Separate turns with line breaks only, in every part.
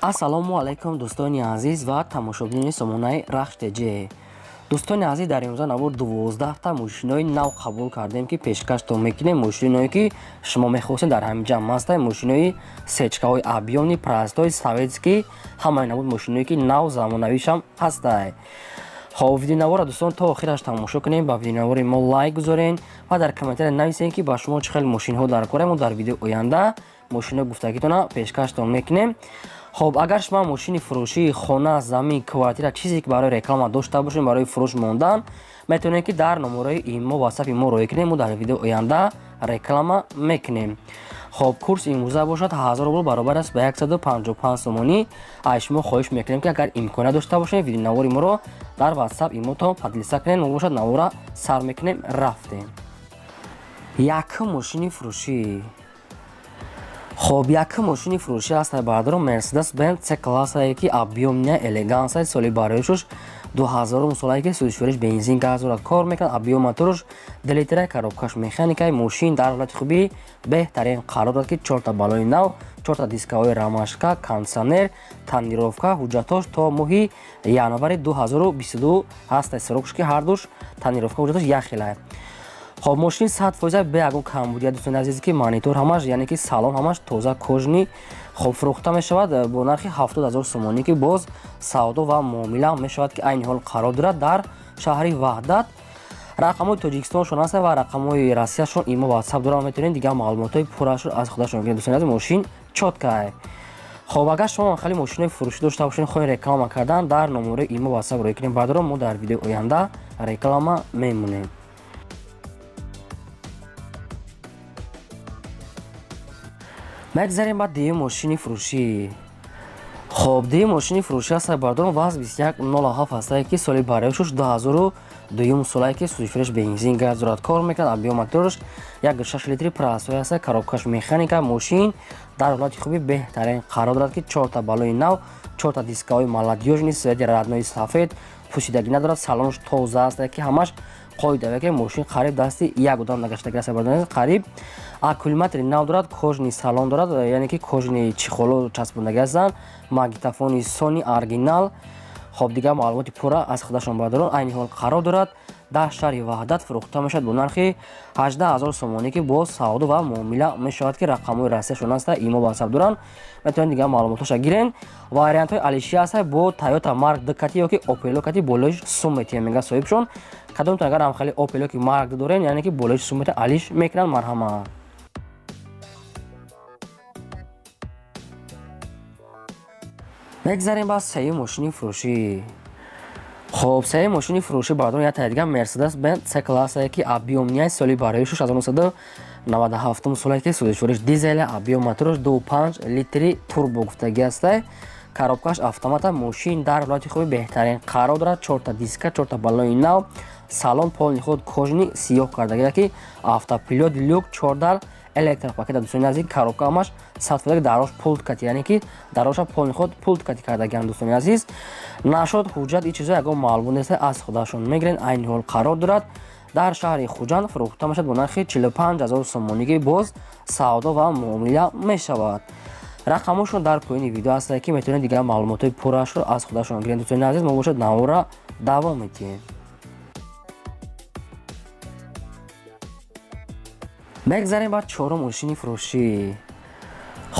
ассалому алайкум дӯстони азиз ва тамошобини сомонаи рахштеҷе. Дӯстони азиз, дар имрӯза навор 12та мошинои нав қабул кардем ки пешкаштон мекунем. Мошиное ки шумо мехостед дар ҳамин ҷамъ ҳастанд, мошинои сечкаҳои объёмни простой советский, ҳамаи набуд мошиное ки нав замонавишам ҳастанд. хоб видеонавора дӯстон то охираш тамошо кунем, ба видеонавори мо лайк гузорен ва дар комментаре нависен ки ба шумо чӣ хел мошинҳо дар кора. Мо дар видео оянда мошинои гуфтагитона пешкаштон мекунем. хоб агар шумо мошини фурӯшии хона, замин, квартира чизе ки барои реклама дошта бошем, барои фурӯш мондан, метавонем ки дар номерои имо ватсапи мо роя кунем. мо дар видео оянда реклама мекунем. хоб курс имрӯза бошад 1000 рубл баробар аст ба 155 сомонӣ. аз шумо хоҳиш мекунем ки агар имконият дошта бошем, видеонавори моро дар ватсап имотон подлиса кунем. мо бошад навора сар мекунем, рафтем. Якум мошини фурӯшӣ. хоб якум мошини фурӯшӣ аст бардорум Mercedes-Benz C-классае ки объёмния элегансае, соли бароишуш 2000 солае ки сӯзишвориш бензин газ дорад, кор мекунад. объём моторуш 2 литрае, коробкаш механикае. мошин дар ҳолати хубии беҳтарин қарор дорад ки 4та балони нав, 4та дискаҳои рамашка, кондитсионер, тонировка, ҳуҷҷатош то моҳи январи 2022 ҳаст. срокш ки ҳардуш тонировка ҳуҷҷатош як хелае. хоб мошин 100% бе ягон камбудия дӯстони азиз ки монитор ҳамаш, яъне ки салон ҳамаш тоза кожни. хоб фурӯхта мешавад бо нархи 70 000 сомонӣ ки боз савдо ва муомила мешавад ки айни ҳол қарор дорад дар шаҳри Ваҳдат. рақамҳои тоҷикистоншон ҳаст ва рақамҳои россияшон имо ватсап дорад. метавонед дигар маълумотҳои пуррашро аз худашон гиред. дӯстони азиз, мошин чоткае. хоб агар шумо хали мошинои фурӯшӣ дошта бошед, хоҳед реклама кардан, дар номерои имо ватсап роя кунем. бардорум мо дар видео оянда реклама мемонем. мегзарем ба дуюм мошини фурӯшӣ. хоб дуюм мошини фурӯшӣ аст бардорум ВАЗ 2107 ҳастае ки соли бароишуш 2002 солае ки сӯзишвориш бензин газ дорад, кор мекунад. объём моторуш 1.6 литри простой аст, коробкаш механика. мошин дар ҳолати хуби беҳтарин қарор дорад ки 4та балони нав, 4та дискаҳои молодёжни свети раднои сафед, пӯсидагӣ надорад. салонуш тоза аст ки ҳамаш қоида ки мошин қариб дасти як одам нагаштагӣ аст. бардорум қариб аккумулятори нав дорад, кожни салон дорад, яъне ки кожни чихоло часпондагӣ ҳастанд. магнитофони Sony оригинал. хоб дигар маълумоти пурра аз худашон бардорун. айни ҳол қарор дорад дар шаҳри Ваҳдат. фурӯхта мешавад бо нархи 18 000 сомонӣ ки боз савдо ва муомила мешавад ки рақамҳои россияшон аст. имо ватсап доранд, метавонед дигар маълумотоша гирен. вариантҳои алишия аст бо Toyota Mark D кати ё ки Opel кати болоиш суммати мега соҳибшон. кадомтон агар ҳам хали Opel ки Mark D дорен, яъне ки болоиш суммати алиш мекунанд. марҳамат. мегзарем ба сеюм мошини фурӯшӣ. хоб сеюм мошини фурӯшӣ бардорум як дигар Mercedes-Benz C-классае ки объёмния соли бароишуш 1997 солае ки сӯзишвориш дизеле, объём моторуш 2.5 литри турбо гуфтагӣ аст. коробкаш автомата. мошин дар ҳолати хуби беҳтарин қарор дорад, 4та диска, 4та балони нав, салон полни худ кожни сиёҳ кардагӣ ки автопилот люк 4 электропакета. дӯстони азиз, коробка ҳамаш 100% дарош пулт кати, яъне ки дароша полни худ пулт кати кардагианд. дӯстони азиз, нашод ҳуҷҷат ин чизо ягон маълумот нест, аз худашон мегирен. айни ҳол қарор дорад дар шаҳри Хуҷанд. фурӯхта мешавад бо нархи 45 000 сомонӣ ки боз савдо ва муомила мешавад. рақамҳошон дар поини видео аст ки метавонед дигар маълумотҳои пуррашро аз худашон гирен. дӯстони азиз, мо бошад навора давом медиҳем. мегзарем ба чорум мошини фурӯшӣ.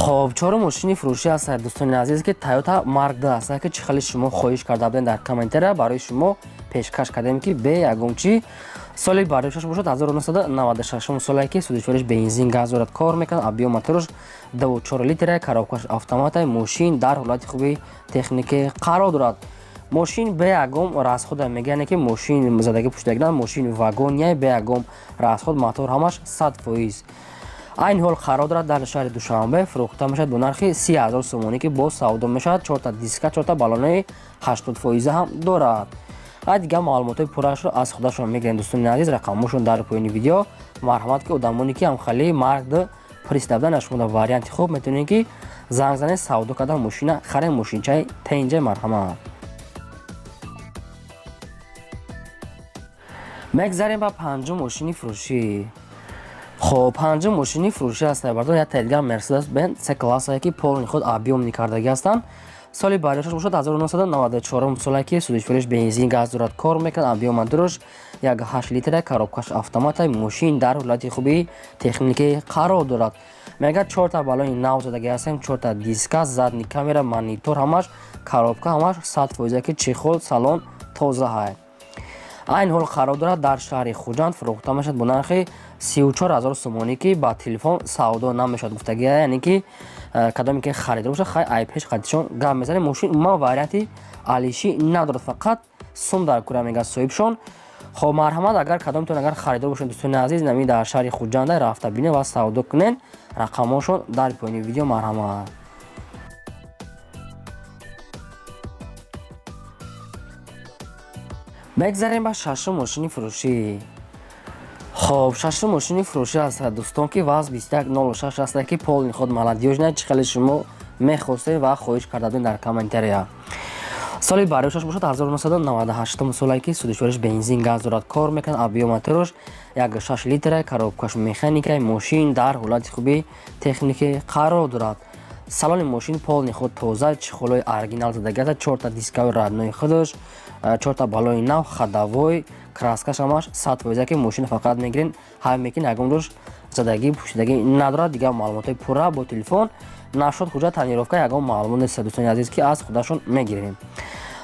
хоб чорум мошини фурӯшӣ аст дӯстони азиз ки Toyota Mark D аст ки чӣ хели шумо хоҳиш карда будем дар комментаре барои шумо пешкаш кардем ки бе ягон чӣ. соли бароишаш бошад 1996 солае ки сӯзишвориш бензин газ дорад, кор мекунад. объём моторуш 2.4 литре, коробкаш автомата. мошин дар ҳолати хуби техникӣ қарор дорад. мошин бе ягон расход мега, яъне ки мошин задагӣ пӯшидагӣ надорад. мошин вагония бе ягон расход, мотор ҳамаш 100%. айни ҳол қарор дорад дар шаҳри Душанбе. фурӯхта мешавад бо нархи 30 000 сомонӣ ки боз савдо мешавад. 4та диска, 4та балони 80% ҳам дорад. ва дигар маълумотҳои пуррашро аз худашон мегирен. дӯстони азиз, рақамҳошон дар поини видео. марҳамат ки одамоне ки ҳамхали Mark D пристабдан шумо варианти хуб метавонед ки занг занед, савдо кардан мошина харед. мошинчаи тенҷа. марҳамат. мегзарем ба панҷум мошини фурӯшӣ. خب پنجم ماشینی فروشی است بردار یک تایدگر مرسدس بنز سه کلاسه که پول خود ابیوم کردگی هستند. سالی بارشش باشد 1994 سالی که سودش بنزین گاز دارد کار میکنه. ابیوم دروش یک 8 لیتر کاروبکش اتومات ماشین در حالت خوبی تکنیکی قرار دارد. میگه 4 تا بالون نو زدگی هستند، 4 تا دیسک، زدنی کامera، مانیتور، همش коробка همش 100% که چخول салон тоза ҳай. айн ҳол қарор дорад дар шаҳри хуҷанд фурӯхта мешавад бо нархи 34000 сомонӣ ки ба телефон савдо намешавад гуфтагӣ, яъне ки кадоме ки харидор бошад хай айпеш қадишон гап мезанем. мошин умуман варианти алишӣ надорад, фақат сум дар кура мегӯяд соҳибшон. хоб марҳамат, агар кадометон агар харидор бошед дӯстони азиз, нами дар шаҳри хуҷанда рафта бинед ва савдо кунед. рақамҳошон дар поёни видео. марҳамат. мегзарем ба шашум мошини фурӯшӣ. хоб шашум мошини фурӯшӣ аст дӯстон ки ваз 2106 аст ки полни худ маладиёжна чӣ хеле шумо мехостед ва хоҳиш карда будед дар комментария. соли бароишаш бошад 1998 соле ки судишвориш бензин газ дорад кор мекунад. абиомоторош як 6 литр коробкаш механикаи мошин дар ҳолати хуби техники қарор дорад. салони мошин полни худ тоза, чихолои оригинал задагиаст, 4 та дискаи раднои худаш, 4 та балони нав, хадавой, краскаш ҳамаш 100% ки мошин фақат мегирин ҳай мекин ягон рош задагӣ пӯшидагӣ надорад. дигар маълумотои пурра бо телефон нашод ҳуҷҷат танировка ягон маълумот нест дӯстони азиз ки аз худашон мегирем.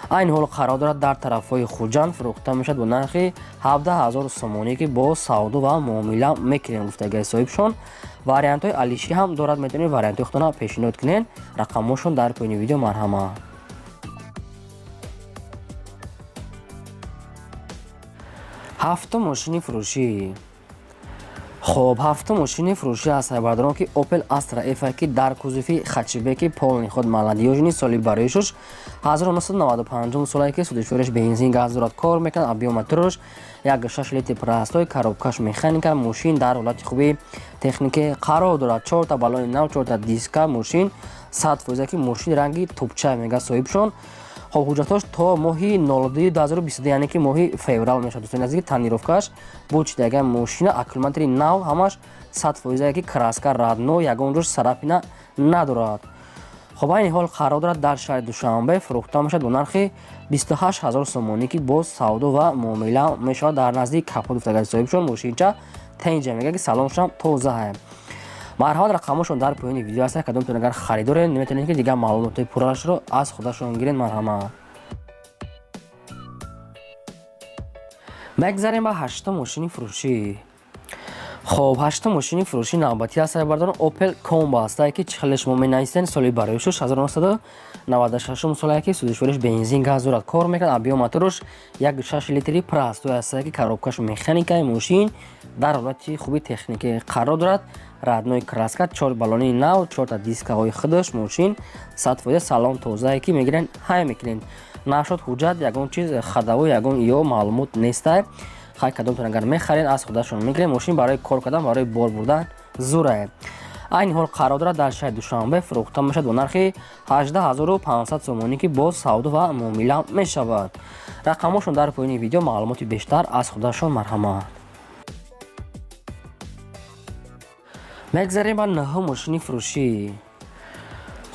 айн ҳол қарор дорад дар тарафҳои хуҷанд фурӯхта мешавад бо нархи 17000 сомонӣ ки бо савдо ва муомила мекунем гуфтагии соҳибшон. вариантҳои алишӣ ҳам дорад, метавонед вариантҳои худтона пешниҳод кунед. рақамҳошон дар поёни видео. марҳамат. ҳафтум мошини фурӯшӣ. хоб ҳафтум мошини фурӯшӣ аст бардорон ки Opel Astra F ки дар кузуфи хатчбеки полни худ маладиёжини соли бароишуш 1995 соле ки судишвориш бензин газ дорад кор мекунад. абиомоторош як 6 литр простой, коробкаш механика, мошин дар ҳолати хуби техники қарор дорад. 4 та балони нав, 4 та диска, мошин 100% ки мошин ранги тӯбча мега соҳибшон. хоб ҳуҷҷатош то моҳи 02/2022 яъне ки моҳи феврал мешавад дӯстони азиз. танировкаш бо чидага мошина аккумулятори нав ҳамаш 100% ки краска радно, ягон ҷош сарапина надорад. хоб айни ҳол қарор дорад дар шаҳри душанбе фурӯхта мешавад бо нархи 28000 сомонӣ ки бо савдо ва муомила мешавад дар назди капот гуфтагии соҳибшон. мошинча тенҷа мега ки салоншам тоза ҳай. марҳамат, рақамҳошон дар поёни видео аст. кадомтон агар харидоред метавонед ки дигар маълумотои пуррашро аз худашон гиред. марҳамат. мегзарем ба ҳаштум мошини фурӯшӣ. хоб ҳаштум мошини фурӯшӣ навбатӣ аст бардорон Opel Combo аст ки чӣ хеле шумо менависед. соли бароишуш 1996 соле ки судишвориш бензин газ дорад кор мекунад. абиомоторош як 6 литри простой аст ки коробкаш механикаи мошин дар ҳолати хуби техники қарор дорад. раднои краска, 4 балони нав, 4 та дискаҳои худаш, мошин 100% салон тозае ки мегирен ҳай мекунед. нашод ҳуҷҷат ягон чиз хадавой ягон ё маълумот нестай. хай кадомтон агар мехаред аз худашон мегиред. мошин барои кор кардан, барои бор бурдан зурае. айни ҳол қарор дорад дар шаҳри душанбе фурӯхта мешавад бо нархи 18500 сомонӣ ки бо савдо ва муомила мешавад. рақамҳошон дар поёни видео. маълумоти бештар аз худашон. марҳамат. мегзарем ба наҳум мошини фурӯшӣ.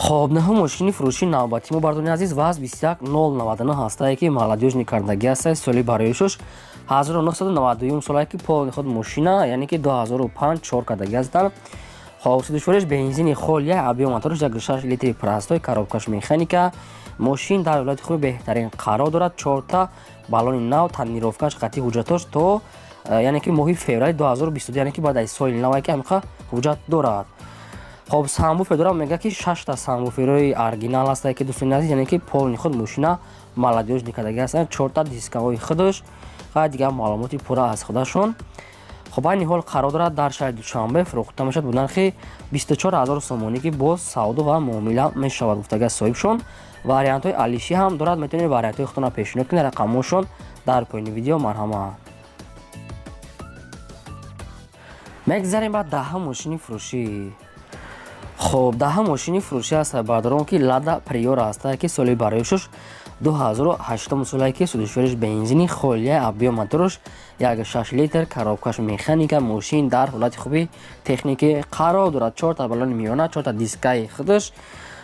хоб наҳум мошини фурӯшӣ навбатӣ мо бардорни азиз ваз 21099 ҳастае ки маладиёжни кардагӣ аст. соли бароишуш 1992 соле ки полни худ мошина яъне ки 2005 чор кардагӣ астанд. хоб судишвориш бензини холия, абиомоторош як 6 литри простой, коробкаш механика, мошин дар ҳолати хуби беҳтарин қарор дорад. 4 та балони нав, танировкаш қатъи ҳуҷҷатош то яъне ки моҳи феврали 2022 яъне ки баъд аз соли навае ки амиқа ҳуҷҷат дорад. хоб самбуфер дорам мега ки 6 та самбуферои оригинал аст ки дӯстони азиз яъне ки полни худ мошина маладиёжни кардагӣ астанд. 4 та дискаҳои худаш ва дигар маълумоти пурра аз худашон. хоб айни ҳол қарор дорад дар шаҳри душанбе фурӯхта мешавад бо нархи 24000 сомонӣ ки бо савдо ва муомила мешавад гуфтагии соҳибшон. вариантҳои алишӣ ҳам дорад, метавонед вариантҳои худтона пешниҳод кунед. рақамҳошон дар поёни видео. марҳамат. мегзарем ба даҳум мошини фурӯшӣ. хоб даҳум мошини фурӯшӣ аст бардорон ки Lada Priora аст ки соли бароишуш 2008 солае ки судишвариш бензини холия абиё моторош 1.6 литр коробкаш механика мошин дар ҳолати хуби техникӣ қарор дорад. 4 та балони миёна, 4 та дискаи худаш.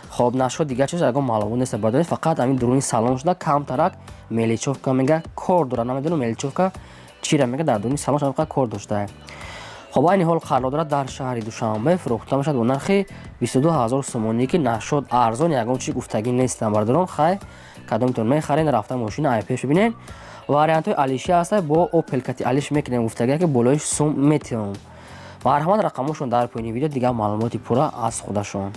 хоб нашо дигар чиз ягон маълумот нест бадои фақат ҳамин дуруни салон шуда камтарак меличовка мега кор дорад. Намедонам меличовка чира мега дар дуруни салон шуда кор доштае. хоб айни ҳол қарор дорад дар шаҳри Душанбе фурӯхта мешавад бо нархи 22000 сомонӣ ки нашод арзон ягон чиз гуфтагӣ нест. Бардорон хай кадомтон мехарен рафта мошина айпеш бинен. вариантҳои алиши аста бо Opel кати алиш мекунем гуфтагӣ ки болоиш сум метиём. марҳамат рақамошон дар поини видео дигар маълумоти пурра аз худашон.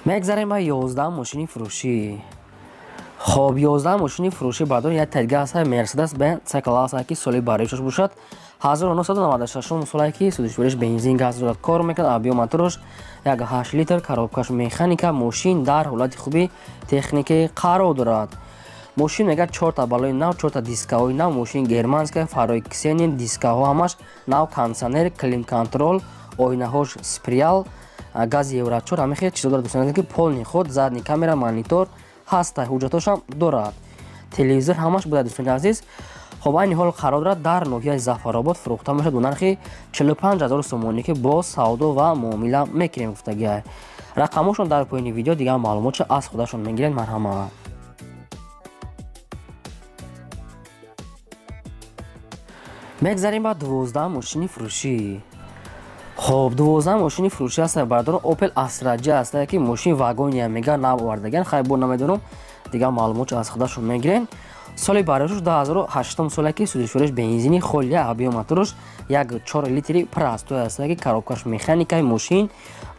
мегзарем ба 11 мошини фурӯшӣ. хоб 11 мошини фурӯшӣ бардор як тайга аст Mercedes Benz C-класс ки соли бароишаш бошад 1996 солае ки судишвариш бензин газ дорад кор мекунад абиё моторош 1.8 литр коробкаш механика мошин дар ҳолати хуби техникӣ қарор дорад. мошин мегӯяд 4 та балои нав 4 та дискаҳои нав мошин германская фарои ксенин дискаҳо ҳамаш нав кондитсионер клим контрол ойнаҳош спирал гази евро 4 ҳамин хел чизо дорад. дӯстон ки полни худ задни камера монитор ҳаста ҳуҷҷатошам дорад. телевизор ҳамаш буда дӯстони азиз. хоб айни ҳол қарор дорад дар ноҳияи Зафаробод фурӯхта мешавад бо нархи 45000 сомонӣ ки бо савдо ва муомила мекунем гуфтагӣ. рақамошон дар поини видео дигар маълумотша аз худашон мегирен. марҳамат. мегзарем ба 12 мошини фурӯшӣ. хоб 12 мошини фурӯшӣ аст бардор Opel Astra J аст ки мошин вагония мега нав овардаган. хай бо намедонам дигар маълумотша аз худашон мегирен. соли бароишаш 2008 солае ки судишвариш бензини холия абиё моторош 1.4 литри простой аст ки коробкаш механикаи мошин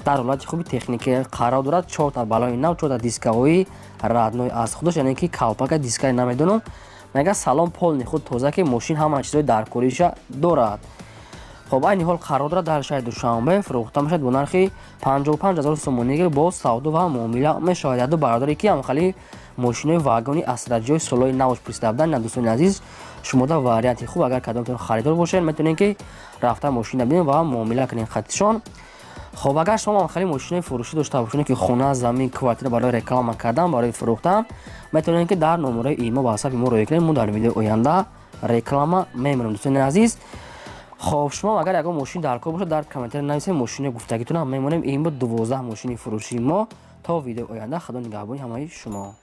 дар ҳолати хуби техникӣ қарор дорад. 4 та балони нав 4 та дискаҳои радной аз худаш яъне ки калпака дискаи намедонам мега салон полни худ тоза ки мошин ҳама чизои даркориша дорад. хоб айни ҳол қарор дорад дар шаҳри Душанбе фурӯхта мешавад бо нархи 55000 сомонӣ бо савдо ва муомила мешавад. яду бародаре ки ҳамхали мошинои вагони Astra J солои навш пристабдан дӯстони азиз шумода варианти хуб агар кадомтон харидор бошед метавонед ки рафта мошина бинед ва муомила кунед хатишон. хоб агар шумо ҳамхали мошинои фурӯшӣ дошта бошед ки хона замин квартира барои реклама кардан барои фурӯхтан метавонед ки дар номераи имо ва ватсапи мо роя кунед. мо дар видеои оянда реклама мемонем дӯстони азиз. хоб шумо агар ягон мошин дар кор бошад дар комментар нависед мошини гуфтагитонам мемонем. ин буд 12 мошини фурӯшии мо. то видеои оянда худо нигаҳбони ҳамаи шумо.